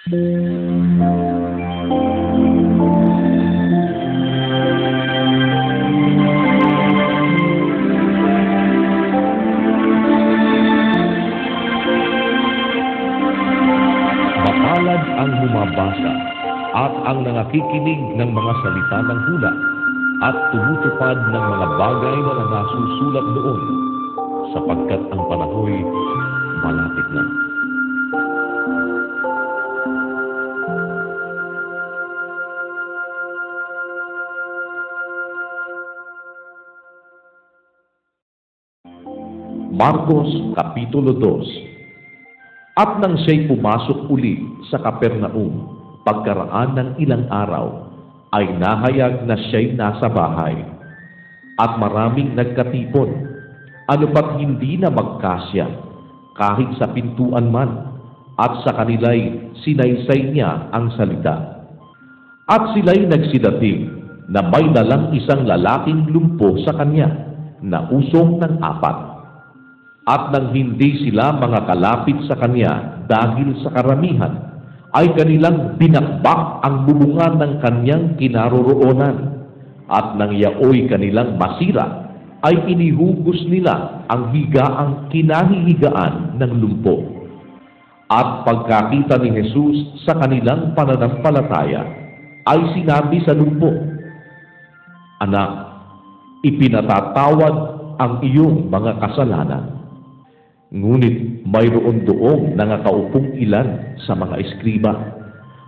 Mapalad ang bumabasa at ang nangakikinig ng mga salita ng hula at tumutupad ng mga bagay na nasusulat doon, sapagkat ang panahoy malapit na. Marcos Kapitulo 2. At nang siya'y pumasok uli sa Kapernaum, pagkaraan ng ilang araw, ay nahayag na siya'y nasa bahay. At maraming nagkatipon, ano ba't hindi na magkasya, kahit sa pintuan man, at sa kanila'y sinaysay niya ang salita. At sila'y nagsidating na may dalang isang lalaking lumpo sa kanya, na usong ng 4. At nang hindi sila mga kalapit sa kanya dahil sa karamihan, ay kanilang binakbak ang bubungan ng kanyang kinaroroonan. At nang yaoy kanilang masira, ay inihugos nila ang higaang kinahihigaan ng lumpo. At pagkakita ni Jesus sa kanilang pananampalataya, ay sinabi sa lumpo, "Anak, ipinatatawad ang iyong mga kasalanan." Ngunit mayroon doong nangakaupong ilan sa mga eskriba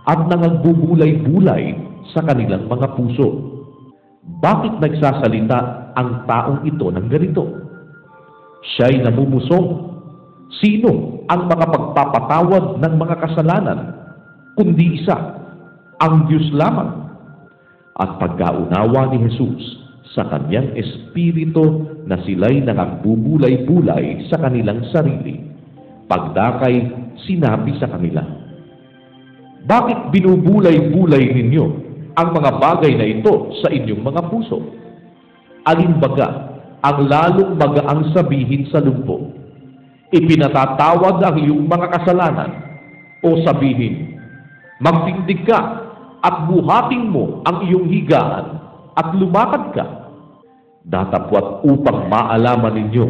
at nangagbubulay-bulay sa kanilang mga puso. Bakit nagsasalita ang taong ito ng ganito? Siya'y namumusong. Sino ang makapagpapatawad ng mga kasalanan, kundi isa, ang Diyos lamang? At pagkaunawa ni Jesus sa kanyang espiritu na sila'y nangagbubulay-bulay sa kanilang sarili, pagdakay sinabi sa kanila, "Bakit binubulay-bulay ninyo ang mga bagay na ito sa inyong mga puso? Alin baga ang lalong magaang sabihin sa lumpo, 'Ipinatatawad ang iyong mga kasalanan,' o sabihin, 'Magtindig ka at buhatin mo ang iyong higaan at lumakad ka'? Datapwat upang maalaman ninyo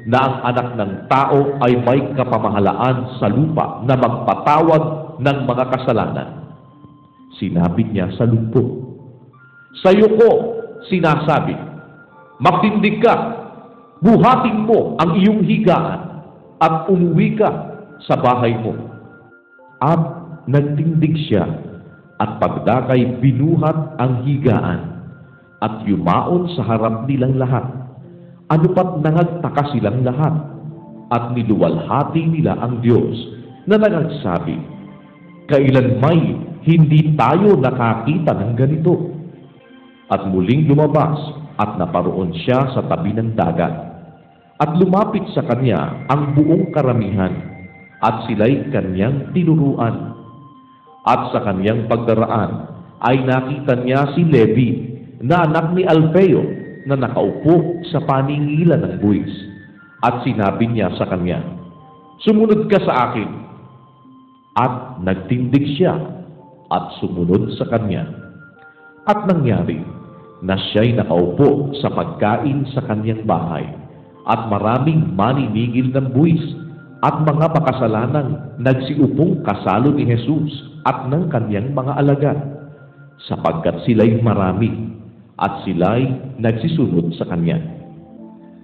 na ang Anak ng Tao ay may kapamahalaan sa lupa na magpatawad ng mga kasalanan." Sinabi niya sa lumpo, "Sa iyo ko sinasabi, magtindig ka, buhatin mo ang iyong higaan, at umuwi ka sa bahay mo." At nagtindig siya, at pagdakay binuhat ang higaan, at yumaon sa harap nilang lahat. Ano pat nangagtaka silang lahat, at niluwalhati nila ang Diyos na nagsabi, "Kailanmay hindi tayo nakakita ng ganito." At muling lumabas at naparoon siya sa tabi ng dagat. At lumapit sa kanya ang buong karamihan, at sila'y kanyang tinuruan. At sa kanyang pagdaraan ay nakita niya si Levi, na anak ni Alfeo, na nakaupo sa paningilan ng buwis. At sinabi niya sa kanya, "Sumunod ka sa akin." At nagtindig siya at sumunod sa kanya. At nangyari na siya'y nakaupo sa pagkain sa kanyang bahay, at maraming maninigil ng buwis at mga makasalanang nagsiupong kasalo ni Jesus at ng kanyang mga alagad, sapagkat sila'y marami, at sila'y nagsisunod sa kanya.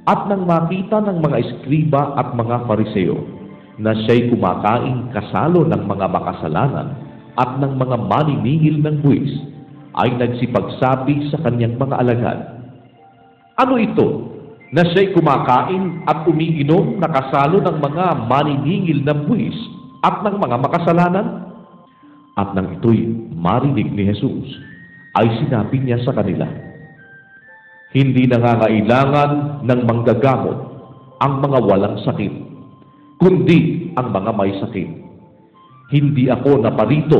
At nang makita ng mga eskriba at mga Fariseo na siya'y kumakain kasalo ng mga makasalanan at ng mga maniningil ng buwis, ay nagsipagsabi sa kanyang mga alagad, "Ano ito na siya'y kumakain at umiinom na kasalo ng mga maniningil ng buwis at ng mga makasalanan?" At nang ito'y marinig ni Jesus, ay sinabi niya sa kanila, "Hindi nangangailangan ng manggagamot ang mga walang sakit, kundi ang mga may sakit. Hindi ako naparito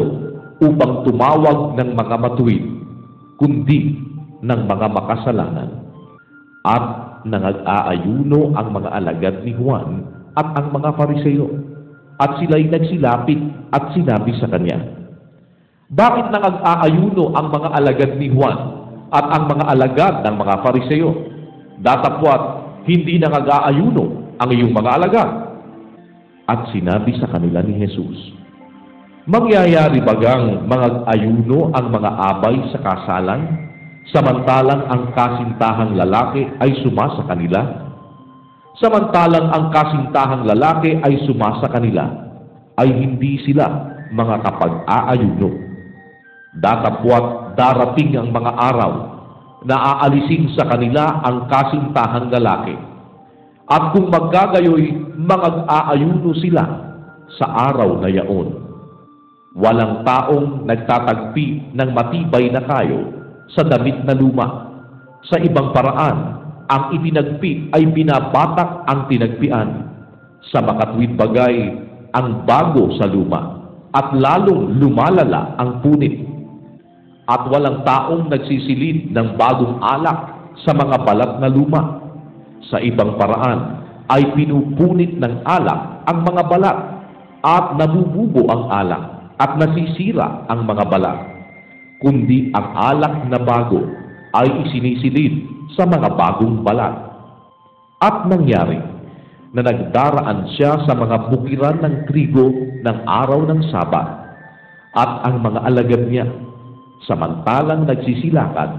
upang tumawag ng mga matuwid, kundi ng mga makasalanan." At nangag-aayuno ang mga alagad ni Juan at ang mga Fariseo. At sila'y nagsilapit at sinabi sa kanya, "Bakit nag-aayuno ang mga alagad ni Juan at ang mga alagad ng mga Fariseo? Datapwat, hindi nag-aayuno ang iyong mga alagad." At sinabi sa kanila ni Jesus, "Mangyayari bagang mag-ayuno ang mga abay sa kasalan, samantalang ang kasintahang lalaki ay suma sa kanila? Samantalang ang kasintahang lalaki ay suma sa kanila, ay hindi sila mga kapag-aayuno. Datapwat darating ang mga araw na aalisin sa kanila ang kasintahang lalaki. At kung magkagayoy, mag-aayuno sila sa araw na yaon. Walang taong nagtatagpi ng matibay na kayo sa damit na luma. Sa ibang paraan, ang itinagpi ay binabatak ang tinagpian. Sa makatwid bagay, ang bago sa luma, at lalong lumalala ang punit. At walang taong nagsisilid ng bagong alak sa mga balat na luma. Sa ibang paraan, ay pinupunit ng alak ang mga balat, at nabububo ang alak, at nasisira ang mga balat. Kundi ang alak na bago ay isinisilid sa mga bagong balat. At nangyari na nagdaraan siya sa mga bukiran ng trigo ng araw ng Sabat, at ang mga alagad niya, samantalang nagsisilakan,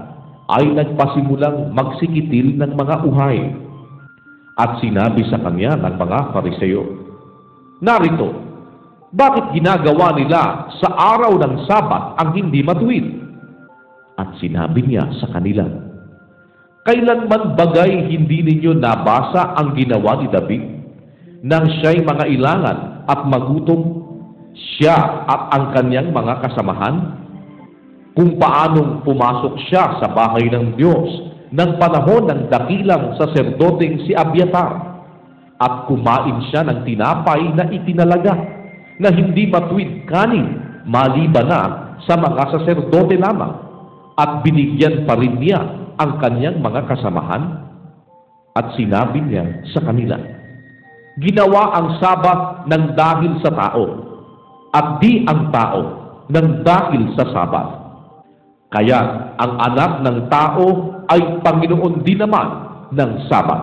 ay nagpasimulang magsikitil ng mga uhay. At sinabi sa kanya ng mga Fariseo, "Narito, bakit ginagawa nila sa araw ng Sabat ang hindi matuwid?" At sinabi niya sa kanila, "Kailanman bagay hindi ninyo nabasa ang ginawa ni David, nang siya'y mangailangan at magutom, siya at ang kanyang mga kasamahan? Kung paanong pumasok siya sa bahay ng Diyos ng panahon ng dakilang saserdoteng si Abiatar, at kumain siya ng tinapay na itinalaga, na hindi matuwid kanin maliban na sa mga saserdote lamang, at binigyan pa rin niya ang kanyang mga kasamahan?" At sinabi niya sa kanila, "Ginawa ang Sabat ng dahil sa tao, at di ang tao ng dahil sa Sabat. Kaya ang anak ng tao ay Panginoon din naman ng Sabat."